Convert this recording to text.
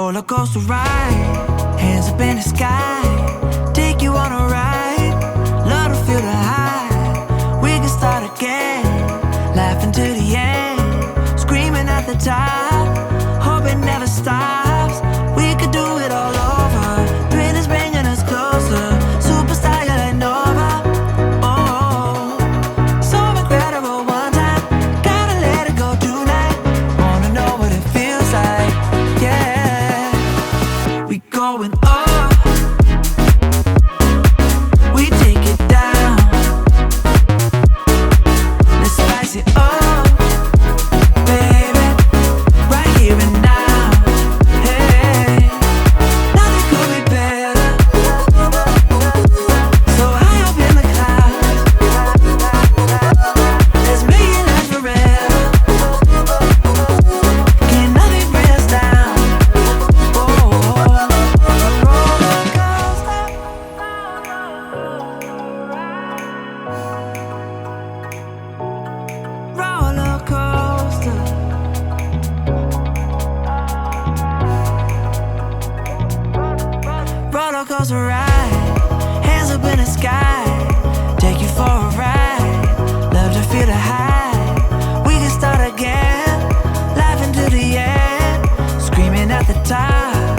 roller coaster ride, hands up in the sky, take you on a ride, love to feel the high. We can start again, laughing to the end, screaming at the top, hope it never stops. We could do it all over, pain is bringing us closer, superstar you're like Nova. Oh, so incredible one time, gotta let it go tonight, wanna know what it feels like. Yeah, we going up, we take it down, let's spice it up, baby, right here and now. Hey, nothing could be better, so high up in the clouds, let's make it last forever, can nothing bring us down. Oh, roller coaster, roller coaster, roller coaster ride, hands up in the sky, take you for a ride, love to feel the high. We can start again, laughing to the end, screaming at the top,